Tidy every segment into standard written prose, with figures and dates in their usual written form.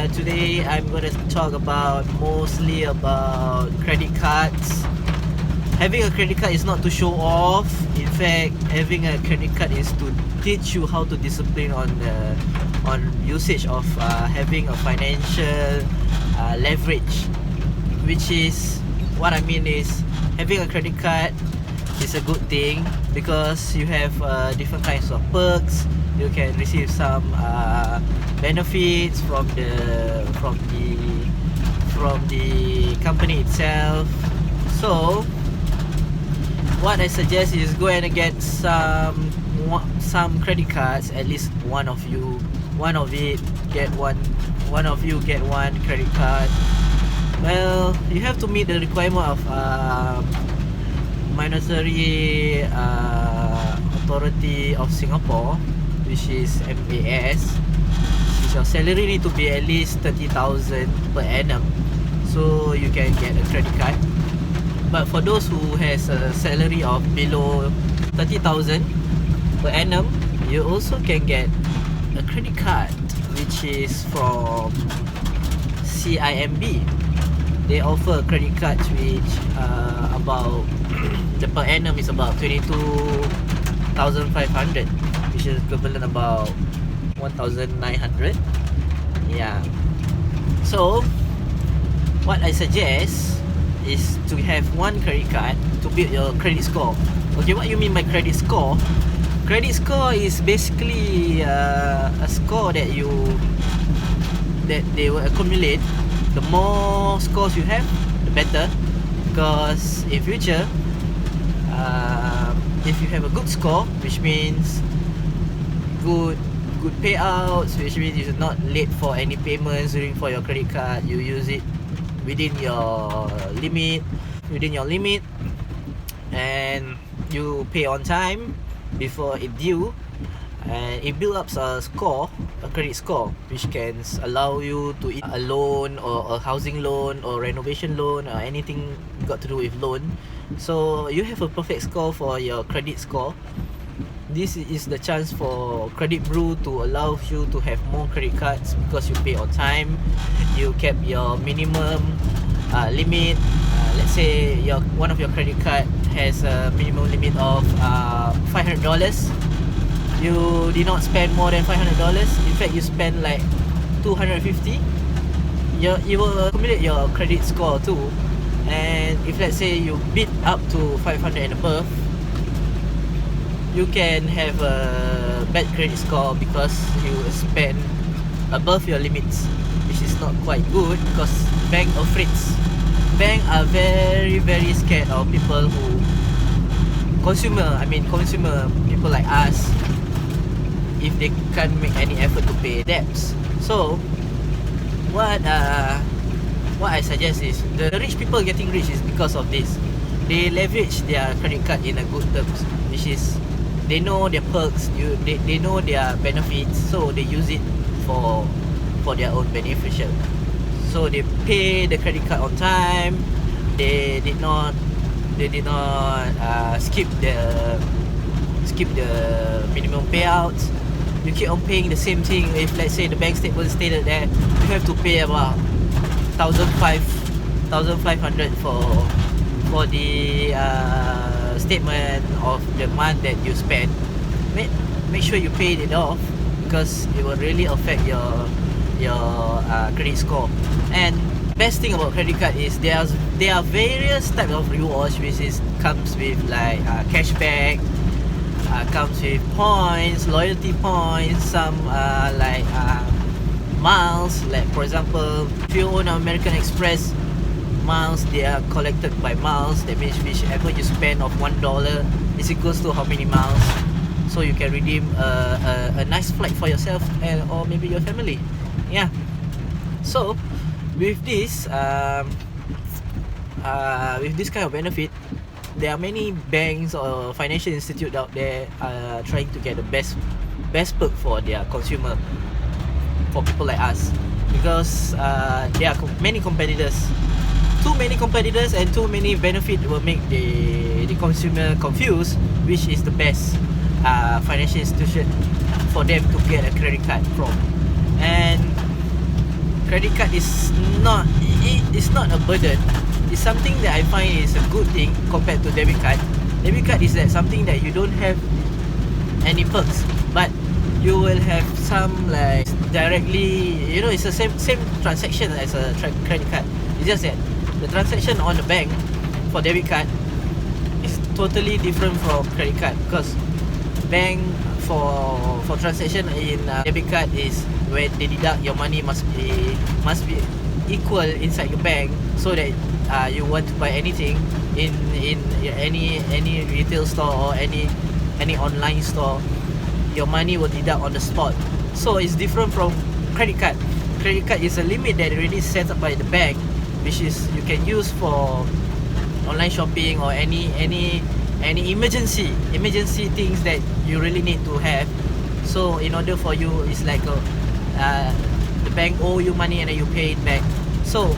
Today I'm going to talk mostly about credit cards. Having a credit card is not to show off. In fact, having a credit card is to teach you how to discipline on usage of having a financial leverage. Which is what I mean is having a credit card is a good thing because you have different kinds of perks. You can receive some benefits from the company itself. So what I suggest is go and get some credit cards. At least one of you get one credit card. Well, you have to meet the requirement of Monetary Authority of Singapore, which is MAS. Your salary need to be at least 30,000 per annum, so you can get a credit card. But for those who has a salary of below 30,000 per annum, you also can get a credit card, which is from CIMB. They offer credit cards which about the per annum is about 22,500, which is equivalent about 1,900. Yeah. So what I suggest is to have one credit card to build your credit score. Okay, what you mean by credit score? Credit score is basically a score that they will accumulate. The more scores you have, the better. Because in future, if you have a good score, which means good payouts, which means you're not late for any payments for your credit card, you use it within your limit, and you pay on time before it due, and it builds up a credit score, which can allow you to a loan or a housing loan or renovation loan or anything got to do with loan. So you have a perfect score for your credit score. This is the chance for Credit Brew to allow you to have more credit cards because you pay on time, you kept your minimum limit. Let's say one of your credit card has a minimum limit of $500. You did not spend more than $500. In fact, you spend like $250. You will accumulate your credit score too. And if let's say you beat up to 500 and above, you can have a bad credit score because you spend above your limits, which is not quite good because bank are very, very scared of people who consumer people like us, if they can't make any effort to pay debts. So what I suggest is the rich people getting rich is because of this. They leverage their credit card in a good terms, which is they know their perks, they know their benefits, so they use it for their own beneficial. So they pay the credit card on time. They did not skip the minimum payouts. You keep on paying the same thing. If let's say the bank statement stated that you have to pay about 1,500 for the statement of the month that you spend, make sure you pay it off because it will really affect your credit score. And best thing about credit card is there are various types of rewards, which comes with like cashback, comes with points, loyalty points, some miles. Like for example, if you own American Express miles, they are collected by miles. That means whichever you spend of $1 is equals to how many miles. So you can redeem a nice flight for yourself or maybe your family. Yeah. So with this kind of benefit, there are many banks or financial institutes out there trying to get the best perk for their consumer, for people like us, because there are many competitors. Too many competitors and too many benefits will make the consumer confused which is the best financial institution for them to get a credit card from. And credit card is not, it's not a burden. It's something that I find is a good thing compared to debit card. Debit card is that something that you don't have any perks, but you will have some like directly, you know, it's the same transaction as a credit card. It's just that the transaction on the bank for debit card is totally different from credit card, because bank for transaction in debit card is where they deduct your money must be equal inside your bank, so that you want to buy anything in any retail store or any online store, your money will deduct on the spot. So it's different from credit card. Credit card is a limit that already set up by the bank, which is you can use for online shopping or any emergency things that you really need to have. So in order for you, it's like the bank owe you money and then you pay it back. So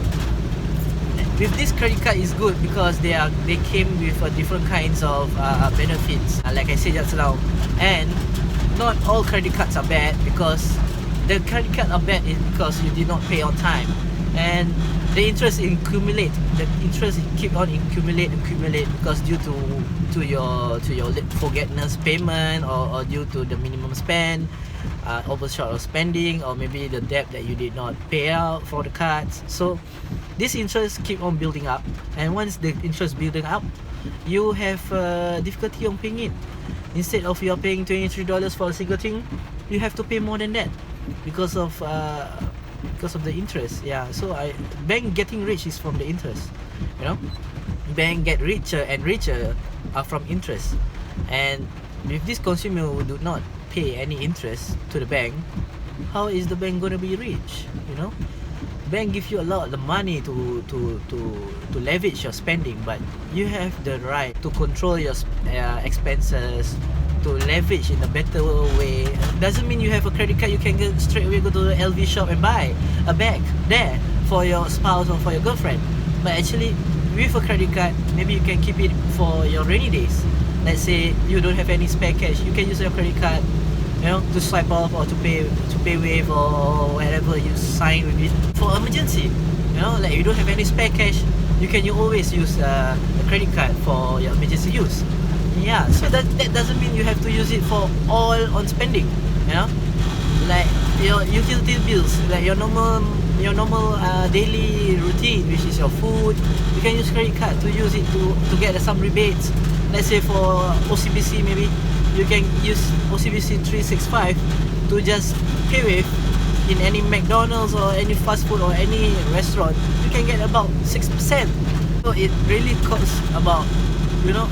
with this credit card is good because they came with different kinds of benefits, like I said just now. And not all credit cards are bad, because the credit card are bad is because you did not pay on time, and the interest accumulate. The interest keep on accumulate because due to your forgetfulness payment, or due to the minimum spend, overshot of spending, or maybe the debt that you did not pay out for the cards. So this interest keep on building up, and once the interest building up, you have difficulty on paying it. Instead of you are paying $23 for a single thing, you have to pay more than that because of the interest. Yeah, so bank getting rich is from the interest, you know. Bank get richer and richer from interest. And if this consumer who do not pay any interest to the bank, how is the bank going to be rich, you know? Bank give you a lot of the money to leverage your spending, but you have the right to control your expenses, to leverage in a better way. Doesn't mean you have a credit card you can straight away go to the LV shop and buy a bag there for your spouse or for your girlfriend. But actually, with a credit card, maybe you can keep it for your rainy days. Let's say you don't have any spare cash, you can use your credit card, you know, to swipe off or to pay wave or whatever you sign with it for emergency. You know, like you don't have any spare cash, you always use a credit card for your emergency use. Yeah, so that doesn't mean you have to use it for all on spending. You know, like your utility bills, like your normal daily routine, which is your food, you can use credit card to use it to get some rebates. Let's say for OCBC, maybe you can use OCBC 365 to just pay with in any McDonald's or any fast food or any restaurant. You can get about 6%. So it really costs about, you know,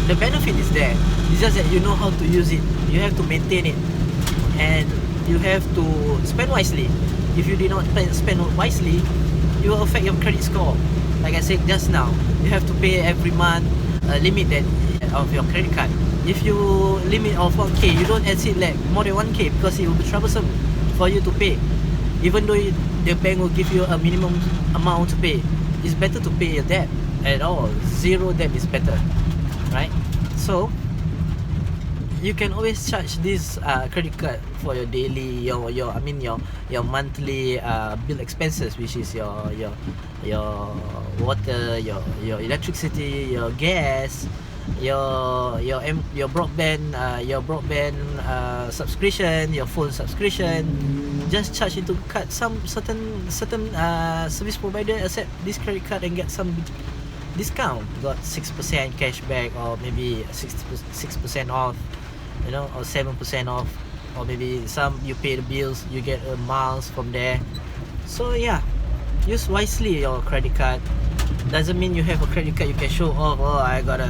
the benefit is there. It's just that you know how to use it. You have to maintain it, and you have to spend wisely. If you did not spend wisely, you will affect your credit score. Like I said just now, you have to pay every month a limit that of your credit card. If you limit of 1k, you don't exceed like more than 1k, because it will be troublesome for you to pay. Even though the bank will give you a minimum amount to pay, it's better to pay your debt at all. Zero debt is better, right? So you can always charge this credit card for your daily, your monthly bill expenses, which is your water, your electricity, your gas, your broadband subscription, your phone subscription. Just charge into card. Some certain service provider accept this credit card and get some discount. Got 6% cashback, or maybe 6% off, you know, or 7% off, or maybe some you pay the bills, you get miles from there. So yeah, use wisely your credit card. Doesn't mean you have a credit card you can show off. Oh, I got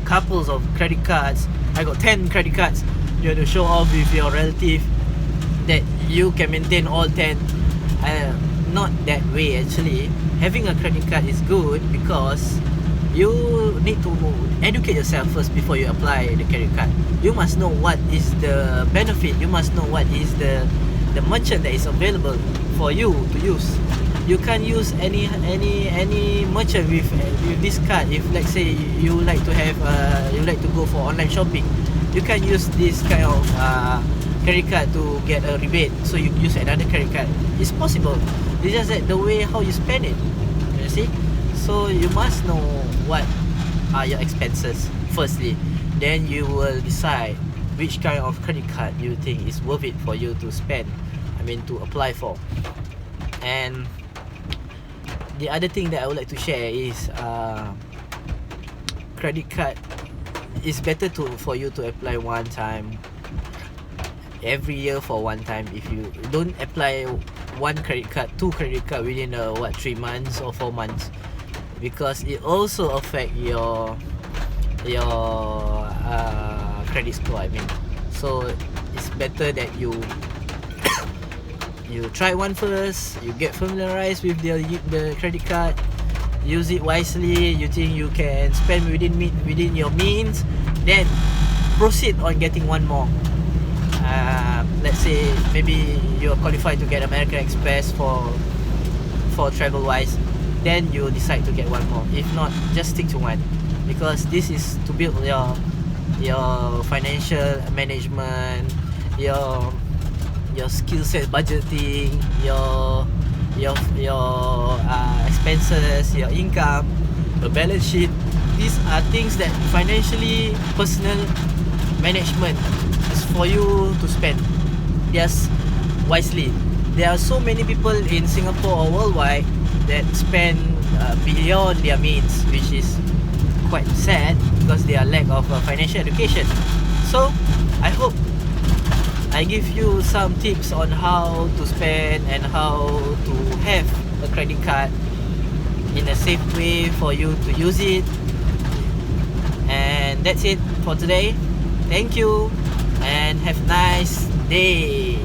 couples of credit cards. I got 10 credit cards. You have to show off with your relative that you can maintain all 10. Not that way actually. Having a credit card is good because you need to educate yourself first before you apply the credit card. You must know what is the benefit. You must know what is the merchant that is available for you to use. You can't use any merchant with this card. If let's say you like to have you like to go for online shopping, you can use this kind of credit card to get a rebate, so you use another credit card. It's possible. It's just that the way how you spend it, you see. So you must know what are your expenses firstly, then you will decide which kind of credit card you think is worth it for you to spend, I mean to apply for. And the other thing that I would like to share is credit card is better for you to apply one time every year for one time. If you don't apply one credit card, two credit card within 3 months or 4 months, because it also affect your credit score, I mean. So it's better that you try one first, you get familiarized with the credit card, use it wisely, you think you can spend within your means, then proceed on getting one more. Let's say maybe you're qualified to get American Express for travel wise, then you decide to get one more. If not, just stick to one, because this is to build your financial management, your skill set, budgeting, your expenses, your income, the balance sheet. These are things that financially personal management is for you to spend just wisely. There are so many people in Singapore or worldwide that spend beyond their means, which is quite sad because they are lack of financial education. So I hope I give you some tips on how to spend and how to have a credit card in a safe way for you to use it. And that's it for today. Thank you and have a nice day.